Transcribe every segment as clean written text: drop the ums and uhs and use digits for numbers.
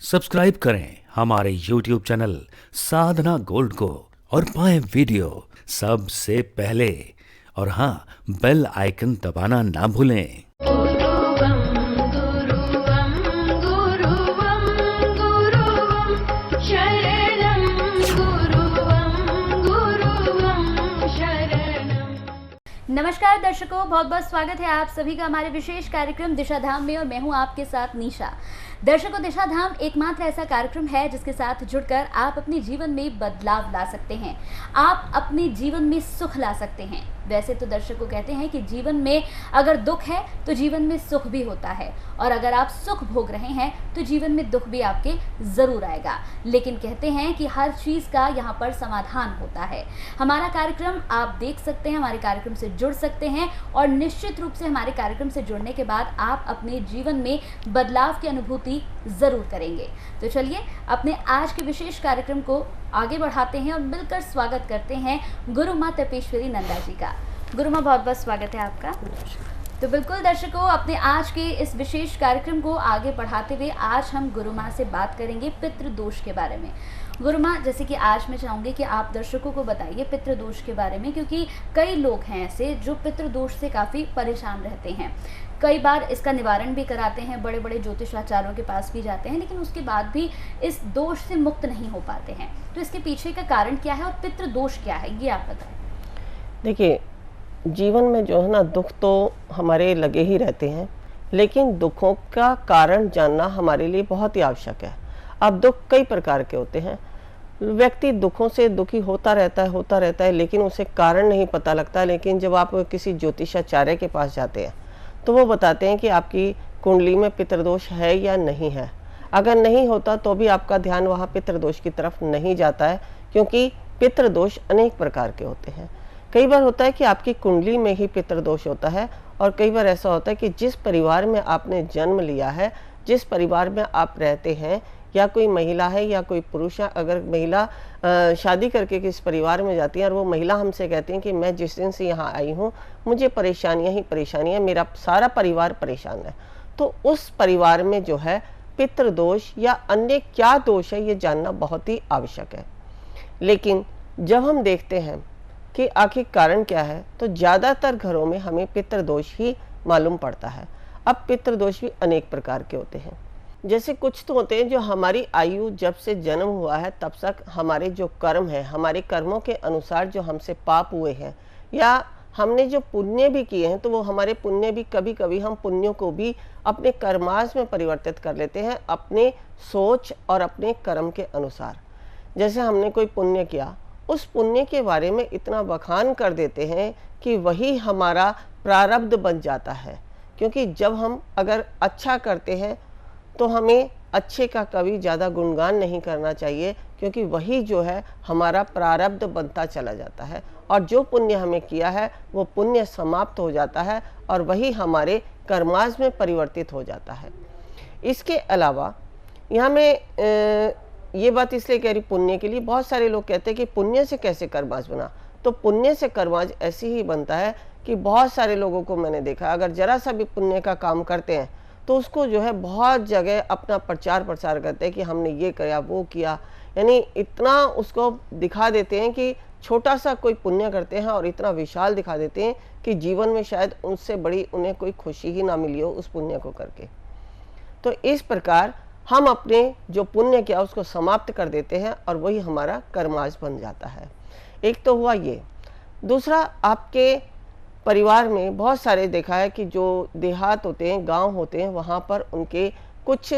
Subscribe करें हमारे YouTube channel साधना gold को और पाएं वीडियो सबसे पहले। और हाँ, बेल आइकन दबाना ना भूलें। गुरुवं गुरुवं गुरुवं गुरुवं शरणं गुरुवं शरणं। नमस्कार दर्शकों, बहुत बहुत स्वागत है आप सभी का हमारे विशेष कार्यक्रम दिशा धाम में और मैं हूं आपके साथ निशा। दर्शकों, दिशा धाम एकमात्र ऐसा कार्यक्रम है जिसके साथ जुड़कर आप अपने जीवन में बदलाव ला सकते हैं, आप अपने जीवन में सुख ला सकते हैं। वैसे तो दर्शकों कहते हैं कि जीवन में अगर दुख है तो जीवन में सुख भी होता है, और अगर आप सुख भोग रहे हैं तो जीवन में दुख भी आपके ज़रूर आएगा। लेकिन कहते हैं कि हर चीज़ का यहाँ पर समाधान होता है। हमारा कार्यक्रम आप देख सकते हैं, हमारे कार्यक्रम से जुड़ सकते हैं, और निश्चित रूप से हमारे कार्यक्रम से जुड़ने के बाद आप अपने जीवन में बदलाव की अनुभूति ज़रूर करेंगे। तो चलिए अपने आज के विशेष कार्यक्रम को आगे बढ़ाते हैं और मिलकर स्वागत करते हैं गुरु माँ तपेश्वरी नंदा जी का। गुरु माँ, बहुत बहुत स्वागत है आपका। तो बिल्कुल दर्शकों, अपने आज के इस विशेष कार्यक्रम को आगे बढ़ाते हुए आज हम गुरु माँ से बात करेंगे पितृदोष के बारे में। गुरु माँ, जैसे कि आज मैं चाहूँगी कि आप दर्शकों को बताइए पितृदोष के बारे में, क्योंकि कई लोग हैं ऐसे जो पितृदोष से काफ़ी परेशान रहते हैं। कई बार इसका निवारण भी कराते हैं, बड़े बड़े ज्योतिषाचार्यों के पास भी जाते हैं, लेकिन उसके बाद भी इस दोष से मुक्त नहीं हो पाते हैं। तो इसके पीछे का कारण क्या है और पितृदोष क्या है, ये आप बताएं। देखिए, जीवन में जो है ना, दुख तो हमारे लगे ही रहते हैं, लेकिन दुखों का कारण जानना हमारे लिए बहुत ही आवश्यक है। अब दुख कई प्रकार के होते हैं। व्यक्ति दुखों से दुखी होता रहता है, लेकिन उसे कारण नहीं पता लगता। लेकिन जब आप किसी ज्योतिषाचार्य के पास जाते हैं तो वो बताते हैं कि आपकी कुंडली में पितृदोष है या नहीं है। अगर नहीं होता तो भी आपका ध्यान वहाँ पितृदोष की तरफ नहीं जाता है, क्योंकि पितृदोष अनेक प्रकार के होते हैं। कई बार होता है कि आपकी कुंडली में ही पितृदोष होता है, और कई बार ऐसा होता है कि जिस परिवार में आपने जन्म लिया है, जिस परिवार में आप रहते हैं, या कोई महिला है या कोई पुरुष है, अगर महिला शादी करके किस परिवार में जाती है और वो महिला हमसे कहती है कि मैं जिस दिन से यहाँ आई हूँ मुझे परेशानियाँ ही परेशानियाँ, मेरा सारा परिवार परेशान है, तो उस परिवार में जो है पितृदोष या अन्य क्या दोष है ये जानना बहुत ही आवश्यक है। लेकिन जब हम देखते हैं कि आखिर कारण क्या है, तो ज़्यादातर घरों में हमें पितृदोष ही मालूम पड़ता है। अब पितृदोष भी अनेक प्रकार के होते हैं। जैसे कुछ तो होते हैं जो हमारी आयु जब से जन्म हुआ है तब तक हमारे जो कर्म है, हमारे कर्मों के अनुसार जो हमसे पाप हुए हैं, या हमने जो पुण्य भी किए हैं, तो वो हमारे पुण्य भी कभी कभी हम पुण्यों को भी अपने कर्माश में परिवर्तित कर लेते हैं, अपने सोच और अपने कर्म के अनुसार। जैसे हमने कोई पुण्य किया, उस पुण्य के बारे में इतना बखान कर देते हैं कि वही हमारा प्रारब्ध बन जाता है। क्योंकि जब हम अगर अच्छा करते हैं तो हमें अच्छे का कभी ज़्यादा गुणगान नहीं करना चाहिए, क्योंकि वही जो है हमारा प्रारब्ध बनता चला जाता है, और जो पुण्य हमें किया है वो पुण्य समाप्त हो जाता है और वही हमारे कर्माश में परिवर्तित हो जाता है। इसके अलावा यहाँ मैं ये बात इसलिए कह रही पुण्य के लिए, बहुत सारे लोग कहते हैं कि पुण्य से कैसे कर्माश बना। तो पुण्य से कर्माश ऐसे ही बनता है कि बहुत सारे लोगों को मैंने देखा, अगर जरा सा भी पुण्य का काम करते हैं तो उसको जो है बहुत जगह अपना प्रचार प्रसार करते हैं कि हमने ये किया वो किया, यानी इतना उसको दिखा देते हैं कि छोटा सा कोई पुण्य करते हैं और इतना विशाल दिखा देते हैं कि जीवन में शायद उनसे बड़ी उन्हें कोई खुशी ही ना मिली हो उस पुण्य को करके। तो इस प्रकार हम अपने जो पुण्य किया उसको समाप्त कर देते हैं और वही हमारा कर्माश बन जाता है। एक तो हुआ ये। दूसरा, आपके परिवार में बहुत सारे देखा है कि जो देहात होते हैं, गांव होते हैं, वहाँ पर उनके कुछ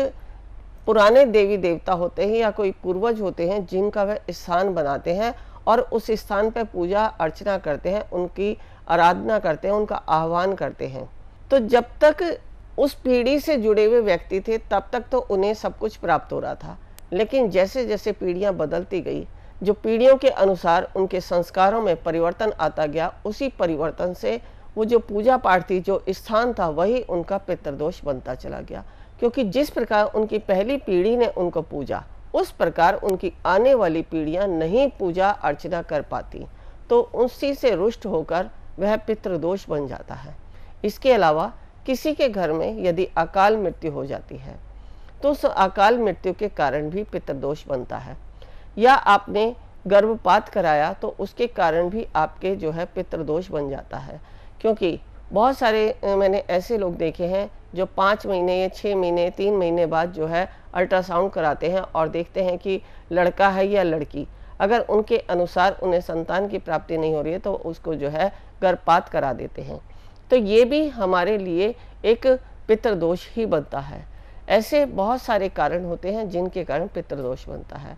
पुराने देवी देवता होते हैं या कोई पूर्वज होते हैं जिनका वह स्थान बनाते हैं और उस स्थान पर पूजा अर्चना करते हैं, उनकी आराधना करते हैं, उनका आह्वान करते हैं। तो जब तक उस पीढ़ी से जुड़े हुए व्यक्ति थे तब तक तो उन्हें सब कुछ प्राप्त हो रहा था, लेकिन जैसे जैसे पीढ़ियाँ बदलती गई, जो पीढ़ियों के अनुसार उनके संस्कारों में परिवर्तन आता गया, उसी परिवर्तन से वो जो पूजा पाठ थी, जो स्थान था, वही उनका पितृदोष बनता चला गया। क्योंकि जिस प्रकार उनकी पहली पीढ़ी ने उनको पूजा, उस प्रकार उनकी आने वाली पीढ़ियां नहीं पूजा अर्चना कर पाती, तो उसी से रुष्ट होकर वह पितृदोष बन जाता है। इसके अलावा किसी के घर में यदि अकाल मृत्यु हो जाती है तो उस अकाल मृत्यु के कारण भी पितृदोष बनता है। या आपने गर्भपात कराया तो उसके कारण भी आपके जो है पितृदोष बन जाता है। क्योंकि बहुत सारे मैंने ऐसे लोग देखे हैं जो 5 महीने या 6 महीने 3 महीने बाद जो है अल्ट्रासाउंड कराते हैं और देखते हैं कि लड़का है या लड़की। अगर उनके अनुसार उन्हें संतान की प्राप्ति नहीं हो रही है तो उसको जो है गर्भपात करा देते हैं। तो ये भी हमारे लिए एक पितृदोष ही बनता है। ऐसे बहुत सारे कारण होते हैं जिनके कारण पितृदोष बनता है।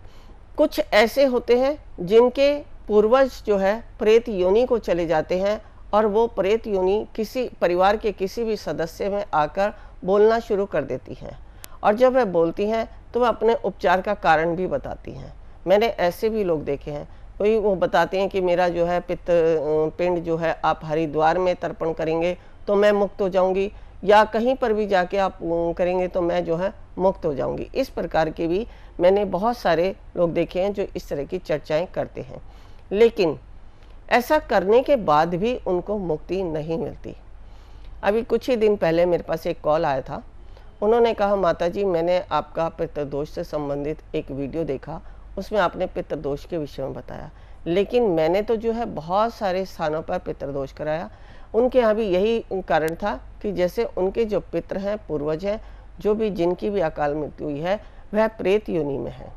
कुछ ऐसे होते हैं जिनके पूर्वज जो है प्रेत योनि को चले जाते हैं और वो प्रेत योनि किसी परिवार के किसी भी सदस्य में आकर बोलना शुरू कर देती हैं, और जब वह बोलती हैं तो वह अपने उपचार का कारण भी बताती हैं। मैंने ऐसे भी लोग देखे हैं, कोई वो बताते हैं कि मेरा जो है पिंड जो है आप हरिद्वार में तर्पण करेंगे तो मैं मुक्त हो जाऊंगी, या कहीं पर भी जाके आप करेंगे तो मैं जो है मुक्त हो जाऊंगी। इस प्रकार के भी मैंने बहुत सारे लोग देखे हैं जो इस तरह की चर्चाएं करते हैं, लेकिन ऐसा करने के बाद भी उनको मुक्ति नहीं मिलती। अभी कुछ ही दिन पहले मेरे पास एक कॉल आया था। उन्होंने कहा, माता जी मैंने आपका पितृदोष से संबंधित एक वीडियो देखा, उसमें आपने पितृदोष के विषय में बताया, लेकिन मैंने तो जो है बहुत सारे स्थानों पर पितृदोष कराया। उनके यहाँ भी यही कारण था कि जैसे उनके जो पितृ हैं, पूर्वज हैं, जो भी जिनकी भी अकाल मृत्यु हुई है, वह प्रेत योनि में है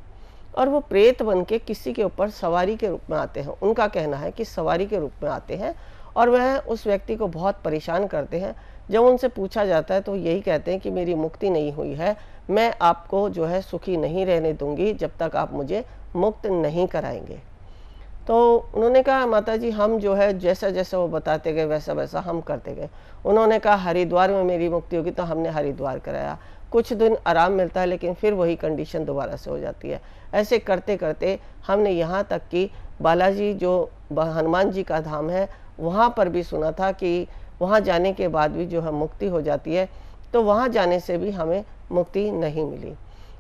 और वो प्रेत बन के किसी के ऊपर सवारी के रूप में आते हैं। उनका कहना है कि सवारी के रूप में आते हैं और वह उस व्यक्ति को बहुत परेशान करते हैं। जब उनसे पूछा जाता है तो यही कहते हैं कि मेरी मुक्ति नहीं हुई है, मैं आपको जो है सुखी नहीं रहने दूंगी जब तक आप मुझे मुक्त नहीं कराएंगे। तो उन्होंने कहा, माता जी हम जो है जैसा जैसा वो बताते गए वैसा वैसा हम करते गए। उन्होंने कहा हरिद्वार में मेरी मुक्ति होगी, तो हमने हरिद्वार कराया। कुछ दिन आराम मिलता है लेकिन फिर वही कंडीशन दोबारा से हो जाती है। ऐसे करते करते हमने यहाँ तक कि बालाजी जो हनुमान जी का धाम है वहाँ पर भी सुना था कि वहाँ जाने के बाद भी जो है मुक्ति हो जाती है, तो वहाँ जाने से भी हमें मुक्ति नहीं मिली।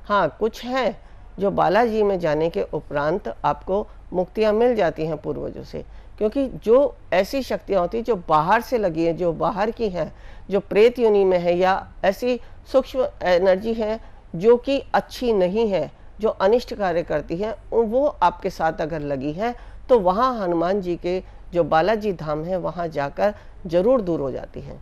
हाँ, कुछ हैं जो बालाजी में जाने के उपरांत आपको मुक्तियाँ मिल जाती हैं पूर्वजों से, क्योंकि जो ऐसी शक्तियाँ होती जो बाहर से लगी हैं, जो बाहर की हैं, जो प्रेत योनि में है, या ऐसी सूक्ष्म एनर्जी है जो कि अच्छी नहीं है, जो अनिष्ट कार्य करती है, वो आपके साथ अगर लगी है तो वहाँ हनुमान जी के जो बालाजी धाम है वहाँ जाकर जरूर दूर हो जाती हैं।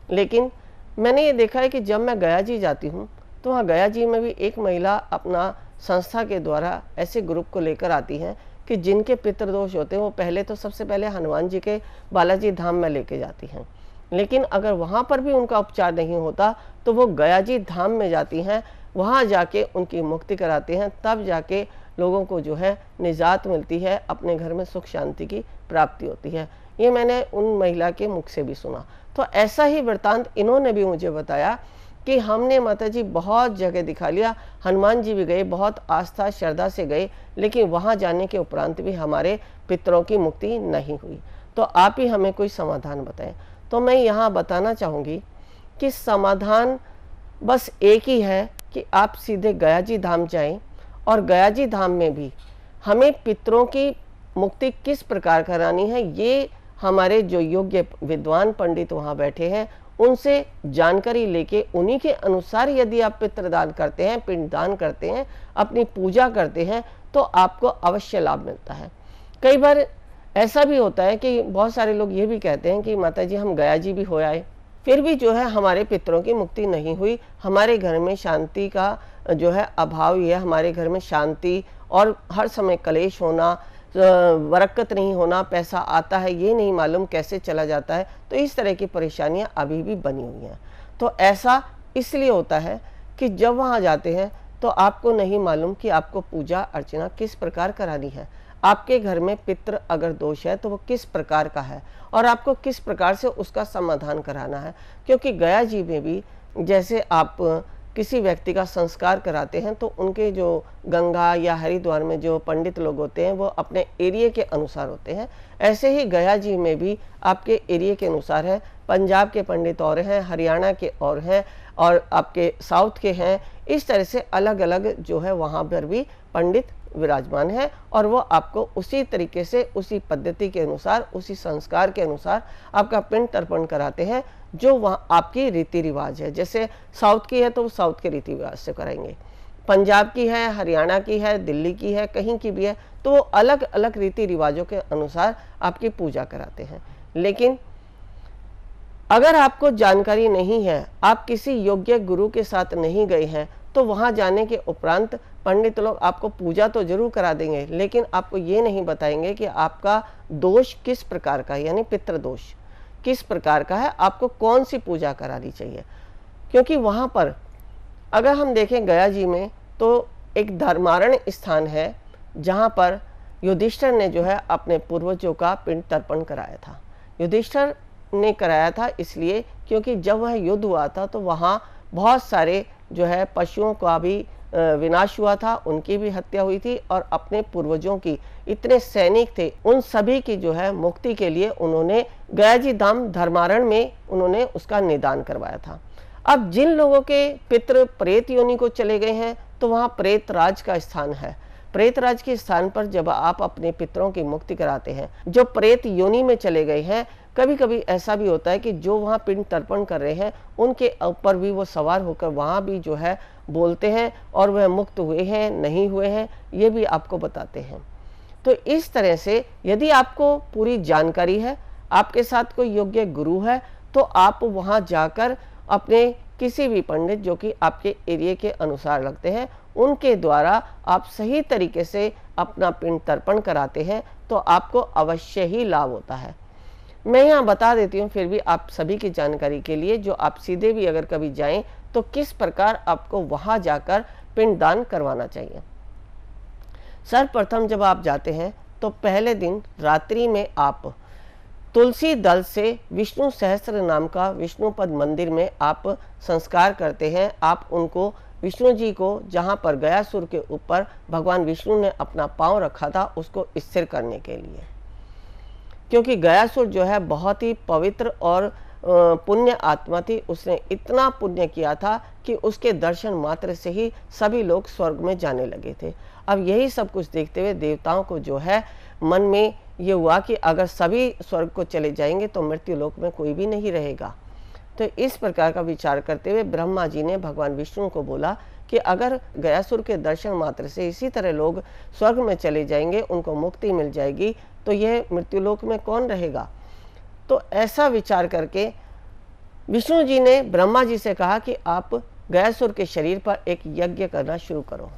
लेकिन मैंने ये देखा है कि जब मैं गया जी जाती हूँ तो वहाँ गया जी में भी एक महिला अपना संस्था के द्वारा ऐसे ग्रुप को लेकर आती हैं कि जिनके पितृदोष होते हैं वो पहले तो सबसे पहले हनुमान जी के बालाजी धाम में लेके जाती हैं। लेकिन अगर वहाँ पर भी उनका उपचार नहीं होता तो वो गया जी धाम में जाती हैं, वहाँ जाके उनकी मुक्ति कराते हैं, तब जाके लोगों को जो है निजात मिलती है, अपने घर में सुख शांति की प्राप्ति होती है। ये मैंने उन महिला के मुख से भी सुना। तो ऐसा ही वृत्तांत इन्होंने भी मुझे बताया कि हमने माता जी बहुत जगह दिखा लिया, हनुमान जी भी गए, बहुत आस्था श्रद्धा से गए, लेकिन वहाँ जाने के उपरांत भी हमारे पितरों की मुक्ति नहीं हुई। तो आप ही हमें कोई समाधान बताएं। तो मैं यहाँ बताना चाहूँगी कि समाधान बस एक ही है कि आप सीधे गया जी धाम जाएं, और गया जी धाम में भी हमें पितरों की मुक्ति किस प्रकार करानी है, ये हमारे जो योग्य विद्वान पंडित वहाँ बैठे हैं उनसे जानकारी लेके उन्हीं के अनुसार यदि आप पितृदान करते हैं, पिंडदान करते हैं, अपनी पूजा करते हैं, तो आपको अवश्य लाभ मिलता है। कई बार ऐसा भी होता है कि बहुत सारे लोग ये भी कहते हैं कि माता जी हम गया जी भी हो आए, फिर भी जो है हमारे पितरों की मुक्ति नहीं हुई, हमारे घर में शांति का जो है अभाव ही है, हमारे घर में शांति और हर समय कलेश होना, बरकत नहीं होना, पैसा आता है ये नहीं मालूम कैसे चला जाता है। तो इस तरह की परेशानियां अभी भी बनी हुई हैं। तो ऐसा इसलिए होता है कि जब वहाँ जाते हैं तो आपको नहीं मालूम कि आपको पूजा अर्चना किस प्रकार करानी है, आपके घर में पितृ अगर दोष है तो वो किस प्रकार का है और आपको किस प्रकार से उसका समाधान कराना है। क्योंकि गया जी में भी जैसे आप किसी व्यक्ति का संस्कार कराते हैं तो उनके जो गंगा या हरिद्वार में जो पंडित लोग होते हैं वो अपने एरिया के अनुसार होते हैं, ऐसे ही गया जी में भी आपके एरिया के अनुसार है। पंजाब के पंडित और हैं, हरियाणा के और हैं, और आपके साउथ के हैं। इस तरह से अलग अलग जो है वहाँ पर भी पंडित विराजमान है और वो आपको उसी तरीके से, उसी पद्धति के अनुसार, उसी संस्कार के अनुसार आपका पिंड तर्पण कराते हैं जो वहाँ आपकी रीति रिवाज है। जैसे साउथ की है तो वो साउथ के रीति रिवाज से कराएंगे, पंजाब की है, हरियाणा की है, दिल्ली की है, कहीं की भी है, तो वो अलग अलग रीति रिवाजों के अनुसार आपकी पूजा कराते हैं। लेकिन अगर आपको जानकारी नहीं है, आप किसी योग्य गुरु के साथ नहीं गए हैं, तो वहाँ जाने के उपरांत पंडित लोग आपको पूजा तो जरूर करा देंगे, लेकिन आपको ये नहीं बताएंगे कि आपका दोष किस प्रकार का है, यानी पितृदोष किस प्रकार का है, आपको कौन सी पूजा करानी चाहिए। क्योंकि वहाँ पर अगर हम देखें गया जी में, तो एक धर्मारण स्थान है जहाँ पर युधिष्ठिर ने जो है अपने पूर्वजों का पिंड तर्पण कराया था। युधिष्ठिर ने कराया था इसलिए क्योंकि जब वह युद्ध हुआ था तो वहाँ बहुत सारे जो है पशुओं का भी विनाश हुआ था, उनकी भी हत्या हुई थी, और अपने पूर्वजों की इतने सैनिक थे उन सभी की जो है मुक्ति के लिए उन्होंने गया जी धाम धर्मारण में उन्होंने उसका निदान करवाया था। अब जिन लोगों के पितृ प्रेत योनि को चले गए हैं तो वहाँ प्रेत राज का स्थान है। प्रेत राज के स्थान पर जब आप अपने पितरों की मुक्ति कराते हैं, जो प्रेत योनि में चले गए हैं, कभी कभी ऐसा भी होता है कि जो वहाँ पिंड तर्पण कर रहे हैं उनके ऊपर भी वो सवार होकर वहाँ भी जो है बोलते हैं, और वह मुक्त हुए हैं नहीं हुए हैं ये भी आपको बताते हैं। तो इस तरह से यदि आपको पूरी जानकारी है, आपके साथ कोई योग्य गुरु है, तो आप वहाँ जाकर अपने किसी भी पंडित जो कि आपके एरिया के अनुसार लगते हैं उनके द्वारा आप सही तरीके से अपना पिंड तर्पण कराते हैं, तो आपको अवश्य ही लाभ होता है। मैं यहाँ बता देती हूँ फिर भी आप सभी की जानकारी के लिए, जो आप सीधे भी अगर कभी जाएं तो किस प्रकार आपको वहाँ जाकर पिंड दान करवाना चाहिए। सर्वप्रथम जब आप जाते हैं तो पहले दिन रात्रि में आप तुलसी दल से विष्णु सहस्त्र नाम का विष्णु पद मंदिर में आप संस्कार करते हैं। आप उनको विष्णु जी को जहाँ पर गयासुर के ऊपर भगवान विष्णु ने अपना पांव रखा था उसको स्थिर करने के लिए, क्योंकि गयासुर जो है बहुत ही पवित्र और पुण्य आत्मा थी। उसने इतना पुण्य किया था कि उसके दर्शन मात्र से ही सभी लोग स्वर्ग में जाने लगे थे। अब यही सब कुछ देखते हुए देवताओं को जो है मन में ये हुआ कि अगर सभी स्वर्ग को चले जाएंगे तो मृत्यु लोक में कोई भी नहीं रहेगा। तो इस प्रकार का विचार करते हुए ब्रह्मा जी ने भगवान विष्णु को बोला कि अगर गयासुर के दर्शन मात्र से इसी तरह लोग स्वर्ग में चले जाएंगे, उनको मुक्ति मिल जाएगी, तो यह मृत्युलोक में कौन रहेगा। तो ऐसा विचार करके विष्णु जी ने ब्रह्मा जी से कहा कि आप गयासुर के शरीर पर एक यज्ञ करना शुरू करो।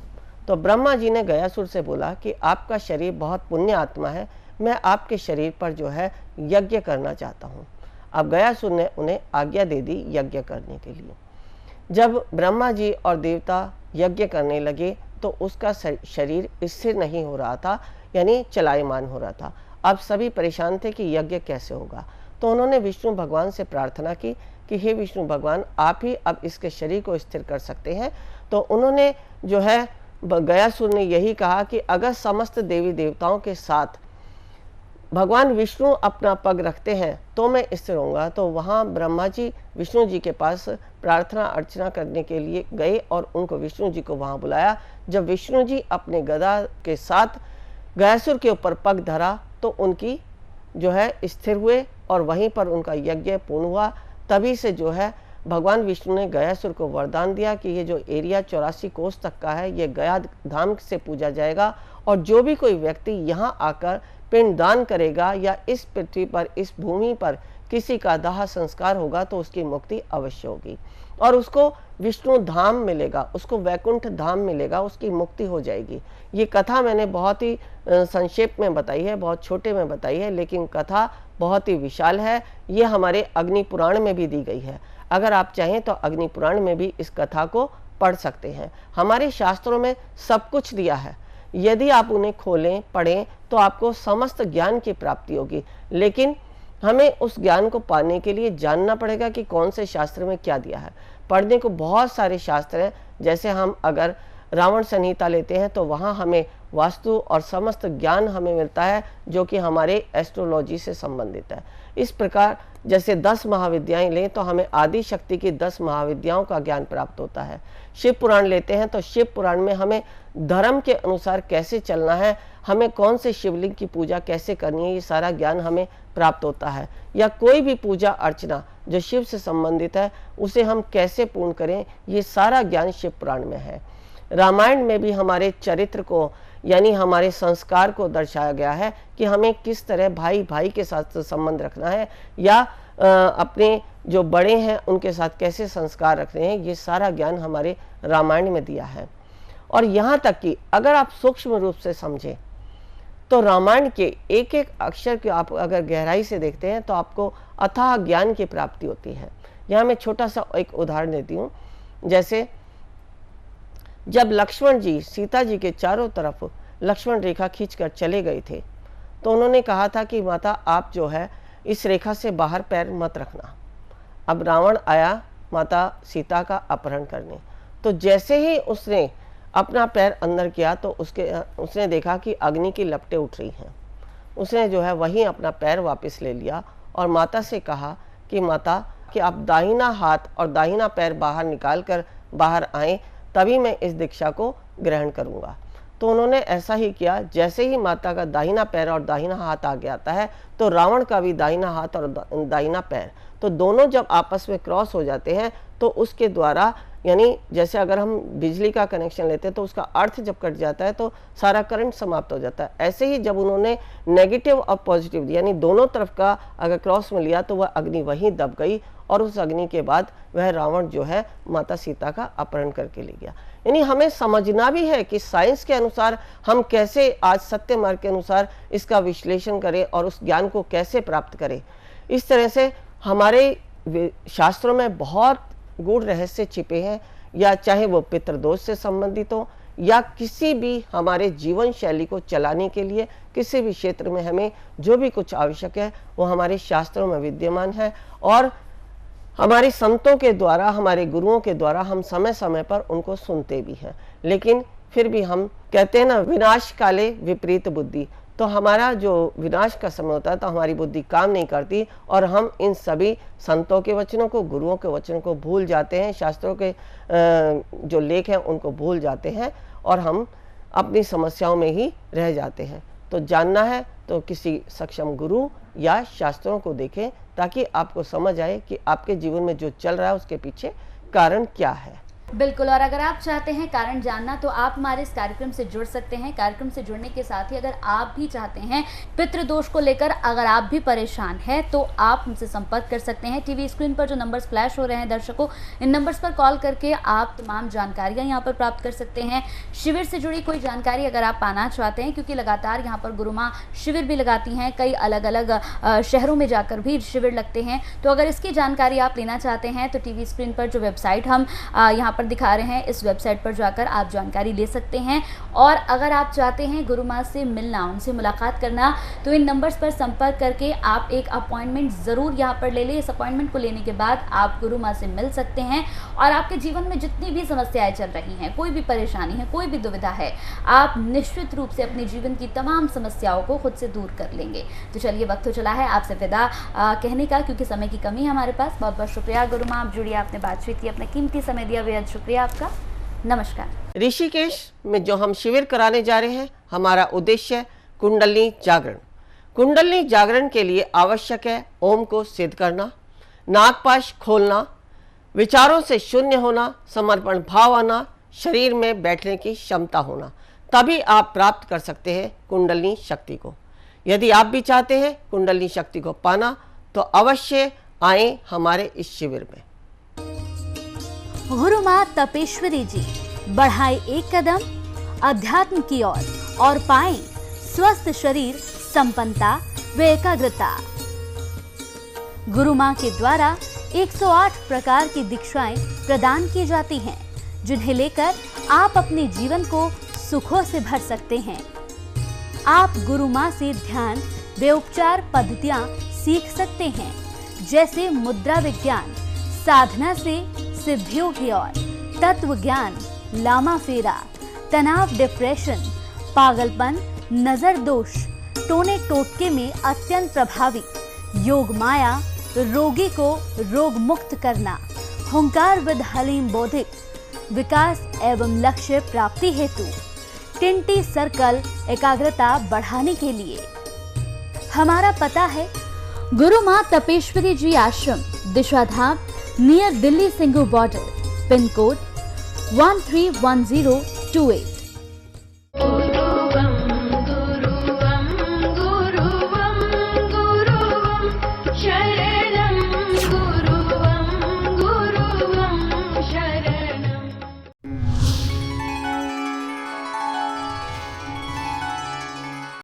तो ब्रह्मा जी ने गयासुर से बोला कि आपका शरीर बहुत पुण्य आत्मा है, मैं आपके शरीर पर जो है यज्ञ करना चाहता हूँ। अब गयासुर ने उन्हें आज्ञा दे दी यज्ञ करने के लिए। जब ब्रह्मा जी और देवता यज्ञ करने लगे तो उसका शरीर स्थिर नहीं हो रहा था, यानी चलायमान हो रहा था। अब सभी परेशान थे कि यज्ञ कैसे होगा। तो उन्होंने विष्णु भगवान से प्रार्थना की कि हे विष्णु भगवान, आप ही अब इसके शरीर को स्थिर कर सकते हैं। तो उन्होंने जो है गयासुर ने यही कहा कि अगर समस्त देवी देवताओं के साथ भगवान विष्णु अपना पग रखते हैं तो मैं स्थिर होऊंगा। तो वहाँ ब्रह्मा जी विष्णु जी के पास प्रार्थना अर्चना करने के लिए गए और उनको विष्णु जी को वहाँ बुलाया। जब विष्णु जी अपने गदा के साथ गयासुर के ऊपर पग धरा तो उनकी जो है स्थिर हुए और वहीं पर उनका यज्ञ पूर्ण हुआ। तभी से जो है भगवान विष्णु ने गयासुर को वरदान दिया कि ये जो एरिया 84 कोस तक का है ये गया धाम से पूजा जाएगा, और जो भी कोई व्यक्ति यहाँ आकर पिंड दान करेगा या इस पृथ्वी पर इस भूमि पर किसी का दाह संस्कार होगा तो उसकी मुक्ति अवश्य होगी और उसको विष्णु धाम मिलेगा, उसको वैकुंठ धाम मिलेगा, उसकी मुक्ति हो जाएगी। ये कथा मैंने बहुत ही संक्षेप में बताई है, बहुत छोटे में बताई है, लेकिन कथा बहुत ही विशाल है। ये हमारे अग्नि पुराण में भी दी गई है। अगर आप चाहें तो अग्नि पुराण में भी इस कथा को पढ़ सकते हैं। हमारे शास्त्रों में सब कुछ दिया है, यदि आप उन्हें खोलें पढ़ें तो आपको समस्त ज्ञान की प्राप्ति होगी। लेकिन हमें उस ज्ञान को पाने के लिए जानना पड़ेगा कि कौन से शास्त्र में क्या दिया है। पढ़ने को बहुत सारे शास्त्र हैं, जैसे हम अगर रावण संहिता लेते हैं तो वहाँ हमें वास्तु और समस्त ज्ञान हमें मिलता है जो कि हमारे एस्ट्रोलॉजी से संबंधित है। इस प्रकार जैसे 10 महाविद्याएं लें तो हमें आदि शक्ति की 10 महाविद्याओं का ज्ञान प्राप्त होता है। शिव पुराण लेते हैं तो शिव पुराण में हमें धर्म के अनुसार कैसे चलना है, हमें कौन से शिवलिंग की पूजा कैसे करनी है, ये सारा ज्ञान हमें प्राप्त होता है। या कोई भी पूजा अर्चना जो शिव से संबंधित है उसे हम कैसे पूर्ण करें, ये सारा ज्ञान शिव पुराण में है। रामायण में भी हमारे चरित्र को यानी हमारे संस्कार को दर्शाया गया है कि हमें किस तरह भाई भाई के साथ संबंध रखना है या अपने जो बड़े हैं उनके साथ कैसे संस्कार रखने हैं, ये सारा ज्ञान हमारे रामायण में दिया है। और यहाँ तक कि अगर आप सूक्ष्म रूप से समझें तो रामायण के एक एक अक्षर को आप अगर गहराई से देखते हैं तो आपको अथाह ज्ञान की प्राप्ति होती है। यहाँ मैं छोटा सा एक उदाहरण देती हूँ। जैसे जब लक्ष्मण जी सीता जी के चारों तरफ लक्ष्मण रेखा खींचकर चले गए थे तो उन्होंने कहा था कि माता आप जो है इस रेखा से बाहर पैर मत रखना। अब रावण आया माता सीता का अपहरण करने, तो जैसे ही उसने अपना पैर अंदर किया तो उसने देखा कि अग्नि की लपटें उठ रही हैं। उसने जो है वहीं अपना पैर वापस ले लिया और माता से कहा कि माता कि आप दाहिना हाथ और दाहिना पैर बाहर निकाल कर बाहर आएं, तभी मैं इस दीक्षा को ग्रहण करूंगा। तो उन्होंने ऐसा ही किया। जैसे ही माता का दाहिना पैर और दाहिना हाथ आगे आता है तो रावण का भी दाहिना हाथ और दाहिना पैर, तो दोनों जब आपस में क्रॉस हो जाते हैं तो उसके द्वारा यानी जैसे अगर हम बिजली का कनेक्शन लेते हैं तो उसका अर्थ जब कट जाता है तो सारा करंट समाप्त हो जाता है। ऐसे ही जब उन्होंने नेगेटिव और पॉजिटिव यानी दोनों तरफ का अगर क्रॉस में लिया तो वह अग्नि वहीं दब गई और उस अग्नि के बाद वह रावण जो है माता सीता का अपहरण करके ले गया। यानी हमें समझना भी है कि साइंस के अनुसार हम कैसे आज सत्य मार्ग के अनुसार इसका विश्लेषण करें और उस ज्ञान को कैसे प्राप्त करें। इस तरह से हमारे शास्त्रों में बहुत गूढ़ रहस्य छिपे हैं, या चाहे वो पितृदोष से संबंधित हो या किसी भी हमारे जीवन शैली को चलाने के लिए किसी भी क्षेत्र में हमें जो भी कुछ आवश्यक है वो हमारे शास्त्रों में विद्यमान है। और हमारे संतों के द्वारा, हमारे गुरुओं के द्वारा हम समय समय पर उनको सुनते भी हैं। लेकिन फिर भी हम कहते हैं ना, विनाश काले विपरीत बुद्धि, तो हमारा जो विनाश का समय होता है तो हमारी बुद्धि काम नहीं करती और हम इन सभी संतों के वचनों को, गुरुओं के वचनों को भूल जाते हैं, शास्त्रों के जो लेख हैं उनको भूल जाते हैं और हम अपनी समस्याओं में ही रह जाते हैं। तो जानना है तो किसी सक्षम गुरु या शास्त्रों को देखें ताकि आपको समझ आए कि आपके जीवन में जो चल रहा है उसके पीछे कारण क्या है। बिल्कुल। और अगर आप चाहते हैं कारण जानना तो आप हमारे इस कार्यक्रम से जुड़ सकते हैं। कार्यक्रम से जुड़ने के साथ ही अगर आप भी चाहते हैं पितृदोष को लेकर, अगर आप भी परेशान हैं तो आप हमसे संपर्क कर सकते हैं। टीवी स्क्रीन पर जो नंबर्स फ्लैश हो रहे हैं दर्शकों, इन नंबर्स पर कॉल करके आप तमाम जानकारियां यहां पर प्राप्त कर सकते हैं। शिविर से जुड़ी कोई जानकारी अगर आप पाना चाहते हैं, क्योंकि लगातार यहाँ पर गुरु माँ शिविर भी लगाती हैं, कई अलग अलग शहरों में जाकर भी शिविर लगते हैं, तो अगर इसकी जानकारी आप लेना चाहते हैं तो टीवी स्क्रीन पर जो वेबसाइट हम यहाँ पर दिखा रहे हैं, इस वेबसाइट पर जाकर आप जानकारी ले सकते हैं। और अगर आप चाहते हैं गुरु माँ से मिलना, उनसे मुलाकात करना, तो इन नंबर्स पर संपर्क करके आप एक अपॉइंटमेंट ज़रूर यहाँ पर ले लें। इस अपॉइंटमेंट को लेने के बाद आप गुरु माँ से मिल सकते हैं और आपके जीवन में जितनी भी समस्याएं चल रही हैं, कोई भी परेशानी है, कोई भी दुविधा है, आप निश्चित रूप से अपने जीवन की तमाम समस्याओं को खुद से दूर कर लेंगे। तो चलिए, वक्त हो चला है आपसे विदा कहने का, क्योंकि समय की कमी है हमारे पास। बहुत बहुत शुक्रिया गुरु माँ, आप जुड़िए, आपने बातचीत की, अपना कीमती समय दिया, बेहद शुक्रिया आपका। नमस्कार। ऋषिकेश में जो हम शिविर कराने जा रहे हैं, हमारा उद्देश्य है कुंडलिनी जागरण। कुंडलिनी जागरण के लिए आवश्यक है ओम को सिद्ध करना, नागपाश खोलना, विचारों से शून्य होना, समर्पण भाव आना, शरीर में बैठने की क्षमता होना, तभी आप प्राप्त कर सकते हैं कुंडलिनी शक्ति को। यदि आप भी चाहते हैं कुंडलिनी शक्ति को पाना तो अवश्य आए हमारे इस शिविर में। गुरु माँ तपेश्वरी जी बढ़ाए एक कदम अध्यात्म की ओर और पाएं स्वस्थ शरीर, संपन्नता व एकाग्रता। गुरु माँ के द्वारा 108 प्रकार की दीक्षाएं प्रदान की जाती हैं, जिन्हें लेकर आप अपने जीवन को सुखों से भर सकते हैं। आप गुरु माँ से ध्यान व उपचार पद्धतियां सीख सकते हैं, जैसे मुद्रा विज्ञान, साधना से सिद्धियों की ओर, तत्व ज्ञान, लामा फेरा, तनाव, डिप्रेशन, पागलपन, नजर दोष, टोने टोटके में अत्यंत प्रभावी। योग माया, रोगी को रोग मुक्त करना। हुंकार विद हलीम बौद्धिक, विकास एवं लक्ष्य प्राप्ति हेतु। टिंटी सर्कल, एकाग्रता बढ़ाने के लिए। हमारा पता है गुरु मां Tapeshwari ji Ashram, Dishadham, near Delhi Singhu border, pin code 131028।